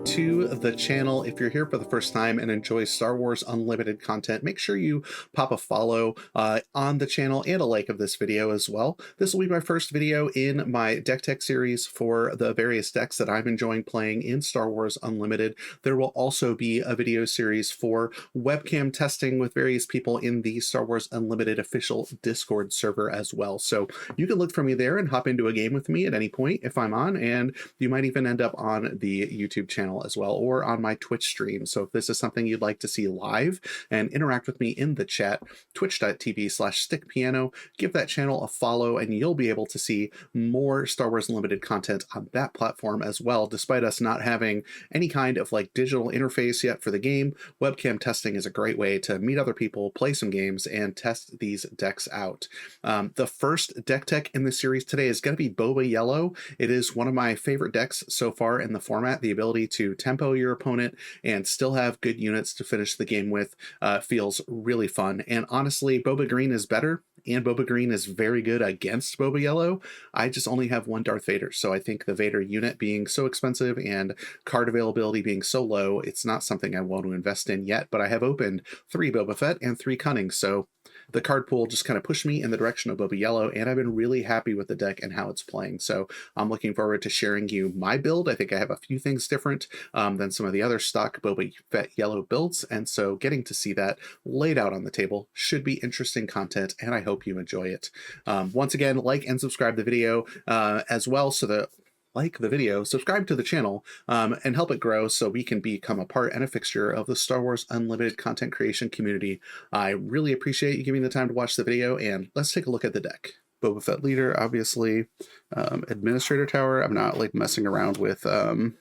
to the channel. If you're here for the first time and enjoy Star Wars Unlimited content, make sure you pop a follow on the channel and a like of this video as well. This will be my first video in my deck tech series for the various decks that I'm enjoying playing in Star Wars Unlimited. There will also be a video series for webcam testing with various people in the Star Wars Unlimited official Discord server as well. So you can look for me there and hop into a game with me at any point if I'm on, and you might even end up on the YouTube channel as well, or on my Twitch stream. So if this is something you'd like to see live and interact with me in the chat, twitch.tv/stickpiano, give that channel a follow and you'll be able to see more Star Wars Unlimited content on that platform as well. Despite us not having any kind of like digital interface yet for the game, webcam testing is a great way to meet other people, play some games, and test these decks out. The first deck tech in this series today is going to be Boba Yellow. It is one of my favorite decks so far in the format. The ability to tempo your opponent and still have good units to finish the game with feels really fun. And honestly, Boba Green is better, and Boba Green is very good against Boba Yellow. I just only have one Darth Vader, so I think the Vader unit being so expensive and card availability being so low, it's not something I want to invest in yet, but I have opened 3 Boba Fett and 3 Cunning, so the card pool just kind of pushed me in the direction of Boba Yellow, and I've been really happy with the deck and how it's playing. So I'm looking forward to sharing you my build. I think I have a few things different than some of the other stock Boba Fett Yellow builds, and so getting to see that laid out on the table should be interesting content, and I hope you enjoy it. Once again, like and subscribe the video as well, so that like the video, subscribe to the channel, and help it grow so we can become a part and a fixture of the Star Wars Unlimited content creation community. I really appreciate you giving the time to watch the video, and let's take a look at the deck. Boba Fett leader, obviously. Administrator Tower, I'm not like messing around with Jedha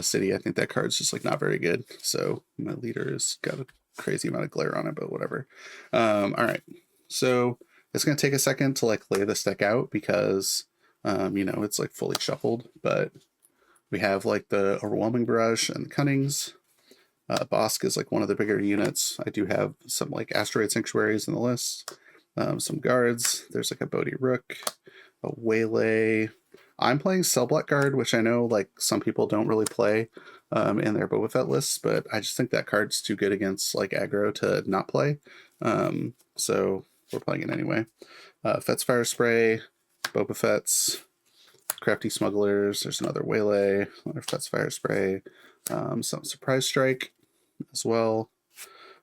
City. I think that card's just like not very good. So my leader's got a crazy amount of glare on it, but whatever. All right, so it's gonna take a second to like lay this deck out because you know, it's like fully shuffled, but we have like the Overwhelming Barrage and the Cunnings. Bosk is like one of the bigger units. I do have some like Asteroid Sanctuaries in the list. Some guards. There's like a Bodhi Rook, a Waylay. I'm playing Cellblock Guard, which I know like some people don't really play in their Boba Fett lists, but I just think that card's too good against like aggro to not play. So we're playing it anyway. Fett's Fire Spray, Boba Fett's, Crafty Smugglers, there's another Waylay, another Fett's Fire Spray, some Surprise Strike as well,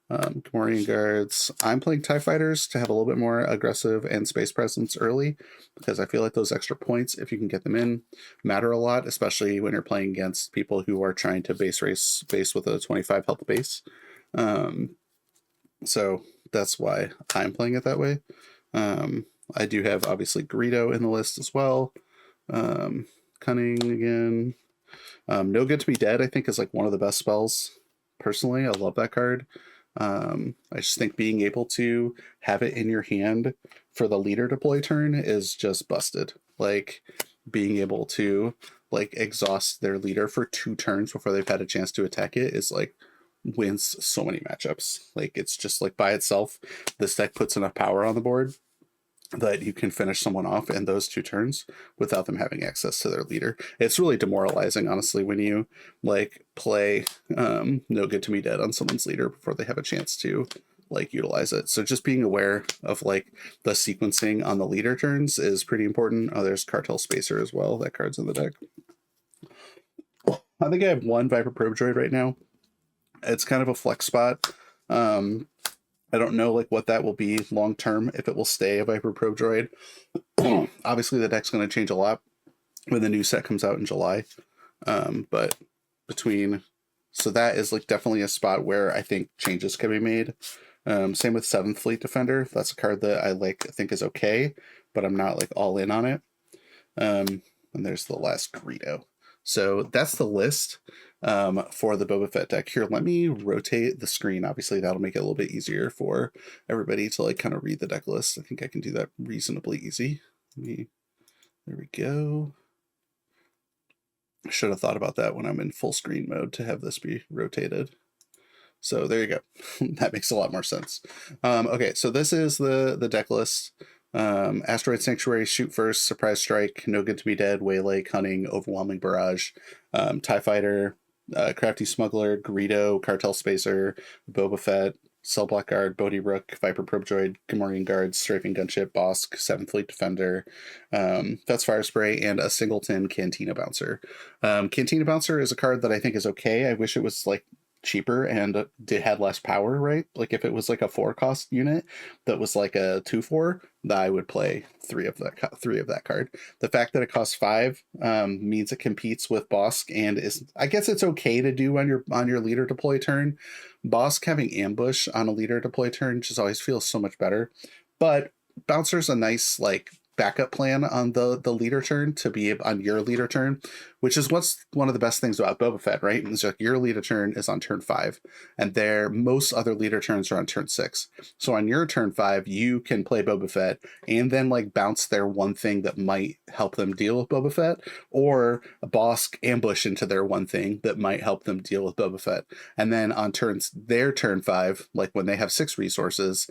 Gamorrean Guards. I'm playing TIE Fighters to have a little bit more aggressive and space presence early, because I feel like those extra points, if you can get them in, matter a lot, especially when you're playing against people who are trying to base race base with a 25 health base. So that's why I'm playing it that way. I do have obviously Greedo in the list as well. Cunning again. No Good to Be Dead, I think, is like one of the best spells. Personally, I love that card. I just think being able to have it in your hand for the leader deploy turn is just busted. Like being able to like exhaust their leader for 2 turns before they've had a chance to attack it is like wins so many matchups. Like it's just like by itself, this deck puts enough power on the board that you can finish someone off in those 2 turns without them having access to their leader. It's really demoralizing, honestly, when you like play No Good to Be Dead on someone's leader before they have a chance to like utilize it. So just being aware of like the sequencing on the leader turns is pretty important. Oh, there's Cartel Spacer as well. That card's in the deck. I think I have 1 Viper Probe Droid right now. It's kind of a flex spot. I don't know like what that will be long term, if it will stay a Viper Probe Droid. Obviously the deck's going to change a lot when the new set comes out in July. But so that is like definitely a spot where I think changes can be made. Same with 7th Fleet Defender. That's a card that I think is okay, but I'm not like all in on it. And there's the last Greedo. So that's the list for the Boba Fett deck. Here, let me rotate the screen. Obviously, that'll make it a little bit easier for everybody to like kind of read the deck list. I think I can do that reasonably easy. There we go. I should have thought about that when I'm in full screen mode to have this be rotated. So there you go. That makes a lot more sense. Okay, so this is the deck list. Asteroid Sanctuary, Shoot First, Surprise Strike, No Good to Be Dead, Waylay, Cunning, Overwhelming Barrage, TIE Fighter, Crafty Smuggler, Greedo, Cartel Spacer, Boba Fett, Cell Block Guard, Bodhi Rook, Viper Probe Droid, Gamorrean Guards, Strafing Gunship, Bosk, 7th Fleet Defender, Fet's Fire Spray, and a Singleton Cantina Bouncer. Cantina Bouncer is a card that I think is okay. I wish it was like cheaper and had less power, right? Like if it was like a 4-cost unit that was like a 2/4, I would play three of that card. The fact that it costs 5 means it competes with Bosk and is, I guess it's okay to do on your leader deploy turn. Bosk having ambush on a leader deploy turn just always feels so much better. But Bouncer's a nice like backup plan on the leader turn to be on your leader turn, which is what's one of the best things about Boba Fett, right? It's like your leader turn is on turn 5, and most other leader turns are on turn 6. So on your turn 5, you can play Boba Fett and then like bounce their one thing that might help them deal with Boba Fett, or a Bosk ambush into their one thing that might help them deal with Boba Fett. And then on their turn 5, like when they have 6 resources,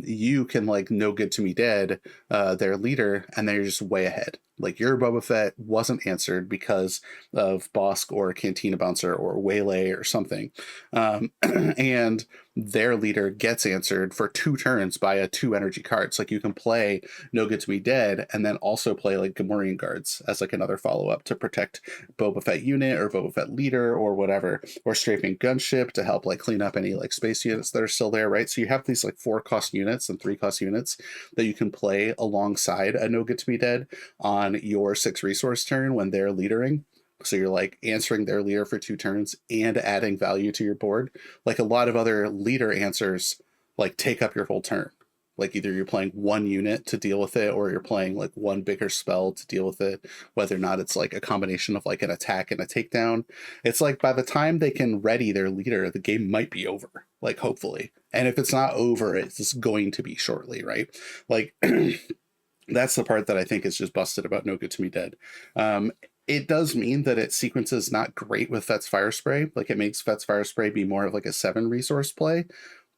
you can like No Good to Me Dead their leader, and they're just way ahead. Like your Boba Fett wasn't answered because of Bosk or a Cantina Bouncer or Waylay or something. And their leader gets answered for 2 turns by a 2 energy card. So like you can play No Good to Be Dead and then also play like Gamorrean Guards as like another follow-up to protect Boba Fett unit or Boba Fett leader or whatever, or Strafing Gunship to help like clean up any like space units that are still there, right? So you have these like 4-cost units and 3-cost units that you can play alongside a No Good to Be Dead on your 6 resource turn when they're leadering. So you're like answering their leader for 2 turns and adding value to your board. Like a lot of other leader answers like take up your whole turn. Like either you're playing 1 unit to deal with it, or you're playing like 1 bigger spell to deal with it, whether or not it's like a combination of like an attack and a takedown. It's like by the time they can ready their leader, the game might be over, like hopefully. And if it's not over, it's going to be shortly, right? Like that's the part that I think is just busted about No Good to Me Dead. It does mean that its sequences not great with Fet's Fire Spray. Like it makes Fet's Fire Spray be more of like a 7 resource play.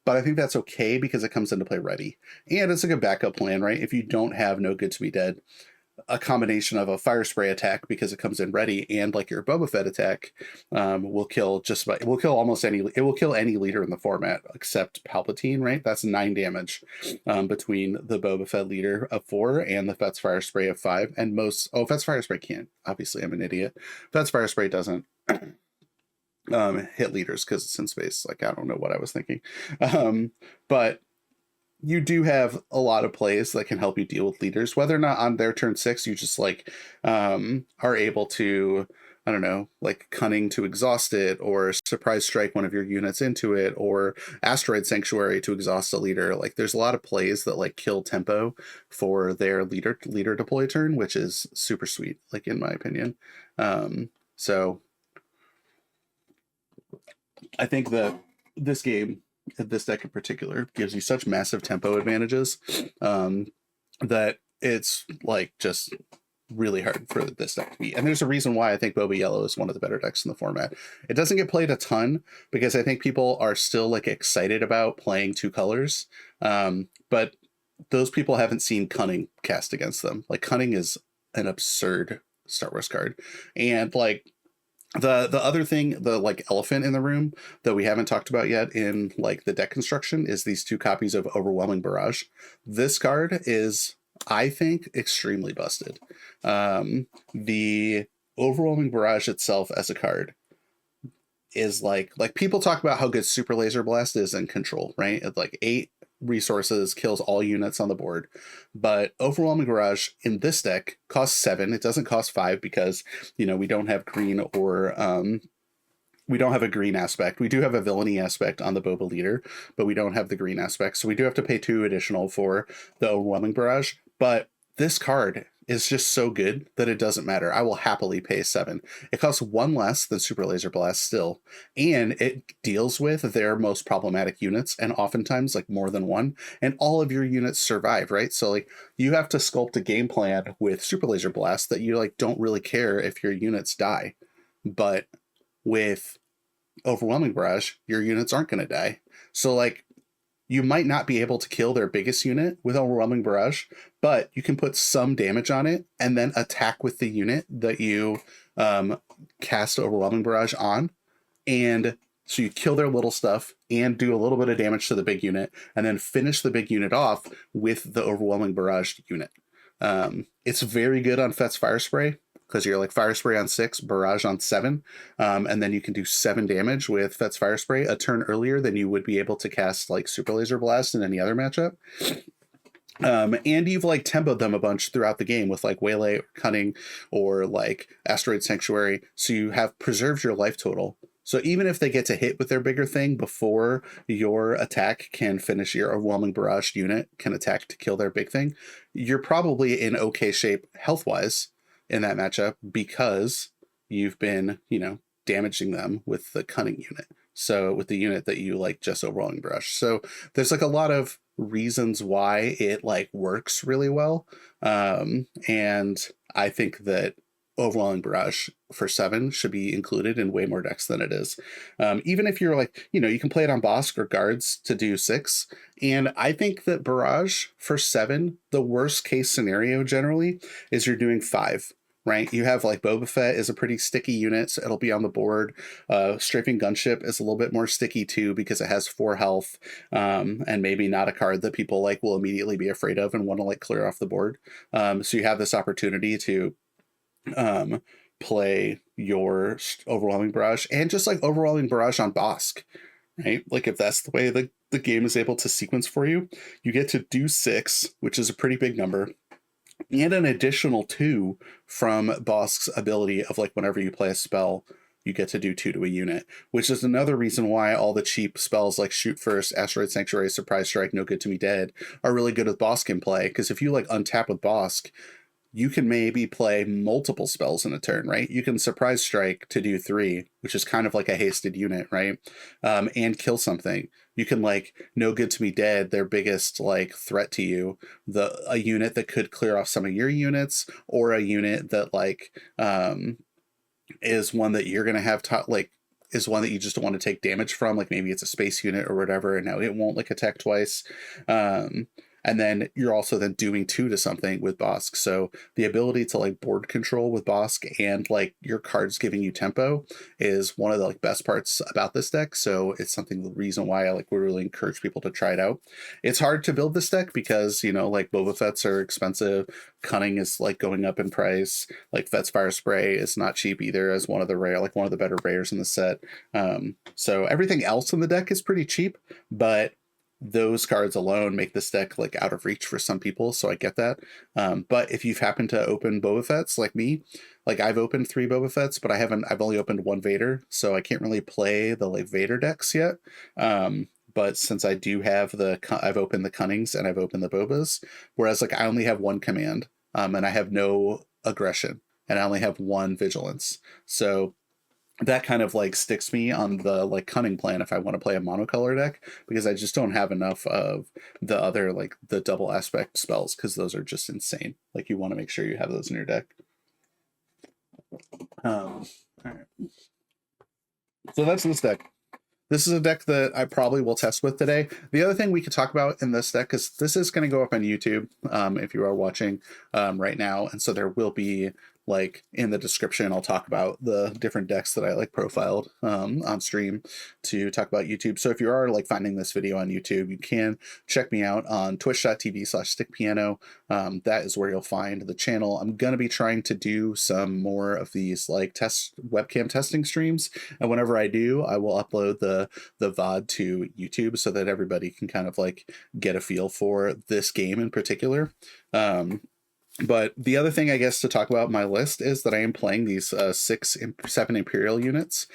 But I think that's okay because it comes into play ready. And it's a good backup plan, right? If you don't have No Good to Be Dead, a combination of a Fire Spray attack because it comes in ready and like your Boba Fett attack will kill it will kill any leader in the format except Palpatine, right? That's 9 damage between the Boba Fett leader of 4 and the Fet's Fire Spray of 5. And Fet's Fire Spray can't. Obviously, I'm an idiot. Fet's Fire Spray doesn't hit leaders because it's in space. Like, I don't know what I was thinking. But you do have a lot of plays that can help you deal with leaders, whether or not on their turn 6 you just like are able to, I don't know, like Cunning to exhaust it, or Surprise Strike one of your units into it, or Asteroid Sanctuary to exhaust a leader. Like there's a lot of plays that like kill tempo for their leader deploy turn, which is super sweet, like in my opinion. So I think that this deck in particular gives you such massive tempo advantages that it's like just really hard for this deck to beat. And there's a reason why I think Boba Yellow is one of the better decks in the format. It doesn't get played a ton because I think people are still like excited about playing 2 colors. But those people haven't seen Cunning cast against them. Like Cunning is an absurd Star Wars card. And like the other thing, the like elephant in the room that we haven't talked about yet in like the deck construction is these 2 copies of Overwhelming Barrage. This card is, I think, extremely busted. The Overwhelming Barrage itself as a card is like people talk about how good Super Laser Blast is in Control, right? It's like 8 resources, kills all units on the board. But Overwhelming Barrage in this deck costs 7. It doesn't cost 5 because, you know, we don't have green or we don't have a green aspect. We do have a villainy aspect on the Boba leader, but we don't have the green aspect. So we do have to pay 2 additional for the Overwhelming Barrage. But this card is just so good that it doesn't matter. I will happily pay 7. It costs 1 less than Super Laser Blast still, and it deals with their most problematic units, and oftentimes like more than 1, and all of your units survive, right? So like you have to sculpt a game plan with Super Laser Blast that you like don't really care if your units die. But with Overwhelming Barrage, your units aren't going to die. So like You might not be able to kill their biggest unit with Overwhelming Barrage, but you can put some damage on it and then attack with the unit that you cast Overwhelming Barrage on. And so you kill their little stuff and do a little bit of damage to the big unit, and then finish the big unit off with the Overwhelming Barrage unit. It's very good on Fett's Fire Spray, because you're like Fire Spray on 6, Barrage on 7, and then you can do 7 damage with Fett's Fire Spray a turn earlier than you would be able to cast like Super Laser Blast in any other matchup. And you've like tempoed them a bunch throughout the game with like Waylay or Cunning or like Asteroid Sanctuary, so you have preserved your life total. So even if they get to hit with their bigger thing before your attack can finish, your Overwhelming Barrage unit can attack to kill their big thing, you're probably in okay shape health-wise in that matchup, because you've been, damaging them with the Cunning unit. So with the unit that you like just Overwhelming Barrage. So there's like a lot of reasons why it like works really well. And I think that Overwhelming Barrage for 7 should be included in way more decks than it is. Even if you're like, you can play it on Bosk or Guards to do 6. And I think that Barrage for 7, the worst case scenario generally is you're doing 5. Right? You have like Boba Fett is a pretty sticky unit, so it'll be on the board. Strafing Gunship is a little bit more sticky too, because it has 4 health, and maybe not a card that people like will immediately be afraid of and want to like clear off the board. So you have this opportunity to play your Overwhelming Barrage and just like Overwhelming Barrage on Bosk, right? Like if that's the way the game is able to sequence for you, you get to do 6, which is a pretty big number, and an additional 2 from Bosk's ability of like whenever you play a spell, you get to do 2 to a unit, which is another reason why all the cheap spells like Shoot First, Asteroid Sanctuary, Surprise Strike, No Good to Me Dead are really good with Bosk in play, because if you like untap with Bosk, you can maybe play multiple spells in a turn, right? You can Surprise Strike to do 3, which is kind of like a hasted unit, right? And kill something. You can like No Good to Me Dead, their biggest like threat to you, a unit that could clear off some of your units, or a unit that like is one that you're gonna have is one that you just don't want to take damage from, like maybe it's a space unit or whatever, and now it won't like attack twice. And then you're also then doing 2 to something with Bosk. So the ability to like board control with Bosk and like your cards giving you tempo is one of the like best parts about this deck. So it's something, the reason why I like would really encourage people to try it out. It's hard to build this deck because, like Boba Fett's are expensive. Cunning is like going up in price. Like Fett's Fire Spray is not cheap either, as one of the better rares in the set. So everything else in the deck is pretty cheap, but those cards alone make this deck like out of reach for some people, so I get that. But if you've happened to open Boba Fett's like me, like I've opened 3 Boba Fett's, but I've only opened 1 Vader, so I can't really play the like Vader decks yet. But since I do have I've opened the Cunnings and I've opened the Bobas, whereas like I only have 1 command, and I have no aggression, and I only have 1 vigilance. So that kind of like sticks me on the like Cunning plan if I want to play a monocolor deck, because I just don't have enough of the other like the double aspect spells, because those are just insane. Like you want to make sure you have those in your deck. All right. So that's this deck. This is a deck that I probably will test with today. The other thing we could talk about in this deck is this is going to go up on YouTube if you are watching right now, and so there will be like in the description, I'll talk about the different decks that I like profiled on stream to talk about YouTube. So if you are like finding this video on YouTube, you can check me out on twitch.tv/stickpiano. That is where you'll find the channel. I'm going to be trying to do some more of these like webcam testing streams. And whenever I do, I will upload the VOD to YouTube so that everybody can kind of like get a feel for this game in particular. But the other thing, I guess, to talk about my list is that I am playing these 7 Imperial units.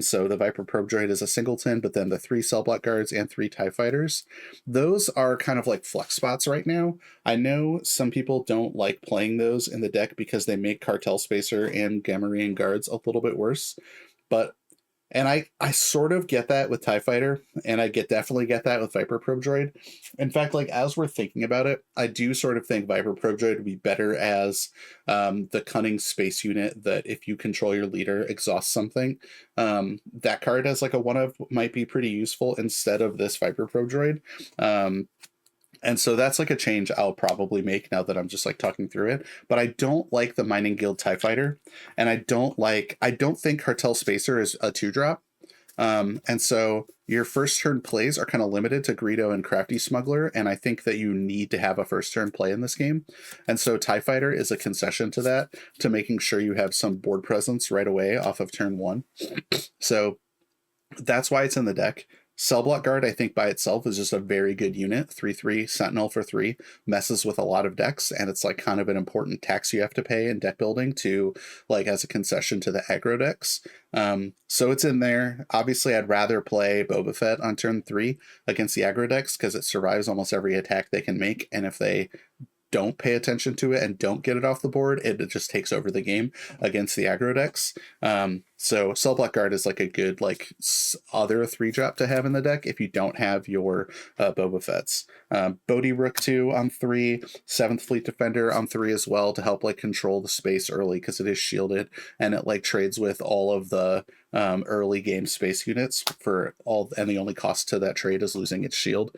So the Viper Probe Droid is a singleton, but then the 3 Cell Block Guards and 3 TIE Fighters. Those are kind of like flex spots right now. I know some people don't like playing those in the deck because they make Cartel Spacer and Gamorrean Guards a little bit worse. But And I sort of get that with TIE Fighter, and I definitely get that with Viper Probe Droid. In fact, like as we're thinking about it, I do sort of think Viper Probe Droid would be better as the cunning space unit that if you control your leader exhausts something. That card as like a one of might be pretty useful instead of this Viper Probe Droid. And so that's like a change I'll probably make now that I'm just like talking through it. But I don't like the Mining Guild TIE Fighter. And I don't think Cartel Spacer is a 2-drop. And so your first turn plays are kind of limited to Greedo and Crafty Smuggler. And I think that you need to have a first turn play in this game. And so TIE Fighter is a concession to that, to making sure you have some board presence right away off of turn 1. So that's why it's in the deck. Cell Block Guard, I think by itself is just a very good unit. 3/3 Sentinel for 3 messes with a lot of decks, and it's like kind of an important tax you have to pay in deck building to like as a concession to the aggro decks. So it's in there. Obviously, I'd rather play Boba Fett on turn 3 against the aggro decks because it survives almost every attack they can make, and if they don't pay attention to it and don't get it off the board, it just takes over the game against the aggro decks. So Cell Block Guard is like a good like other 3-drop to have in the deck if you don't have your Boba Fett's. Bodhi Rook 2 on 3, 7th Fleet Defender on 3 as well to help like control the space early because it is shielded and it like trades with all of the early game space units for all, and the only cost to that trade is losing its shield,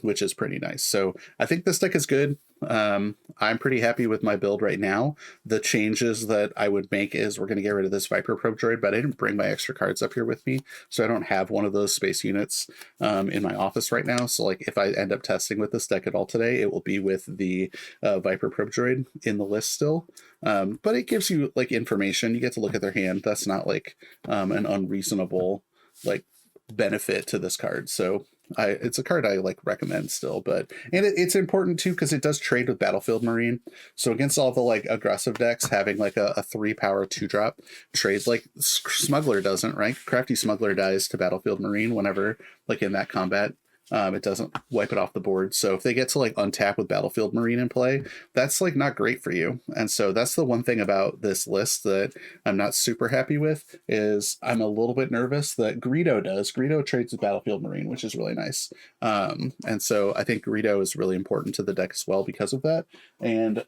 which is pretty nice. So I think this deck is good. I'm pretty happy with my build right now. The changes that I would make is we're going to get rid of this Viper Probe Droid, but I didn't bring my extra cards up here with me, so I don't have one of those space units in my office right now. So like if I end up testing with this deck at all today, it will be with the Viper Probe Droid in the list still. But it gives you like information. You get to look at their hand. That's not like an unreasonable like benefit to this card. So it's a card I like recommend still, but it's important too because it does trade with Battlefield Marine. So against all the like aggressive decks, having like a 3-power 2-drop trades like Smuggler doesn't, right? Crafty Smuggler dies to Battlefield Marine whenever like in that combat. It doesn't wipe it off the board. So if they get to like untap with Battlefield Marine in play, that's like not great for you. And so that's the one thing about this list that I'm not super happy with is I'm a little bit nervous that Greedo does. Greedo trades with Battlefield Marine, which is really nice. And so I think Greedo is really important to the deck as well because of that. And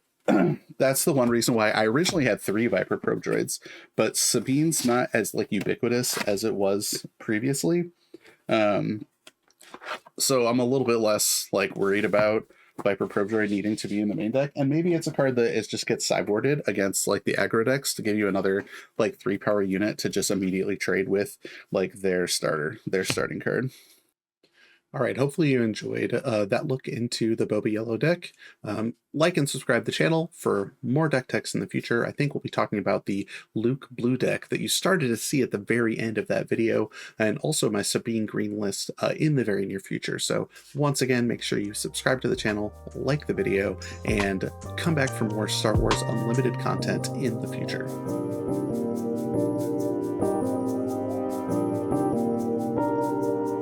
that's the one reason why I originally had 3 Viper Probe Droids, but Sabine's not as like ubiquitous as it was previously. So I'm a little bit less like worried about Viper Probe Droid needing to be in the main deck, and maybe it's a card that is just gets sideboarded against like the aggro decks to give you another like 3-power unit to just immediately trade with like their starting card. All right, hopefully you enjoyed that look into the Boba Yellow deck. Like and subscribe to the channel for more deck techs in the future. I think we'll be talking about the Luke Blue deck that you started to see at the very end of that video, and also my Sabine Green list in the very near future. So once again, make sure you subscribe to the channel, like the video, and come back for more Star Wars Unlimited content in the future.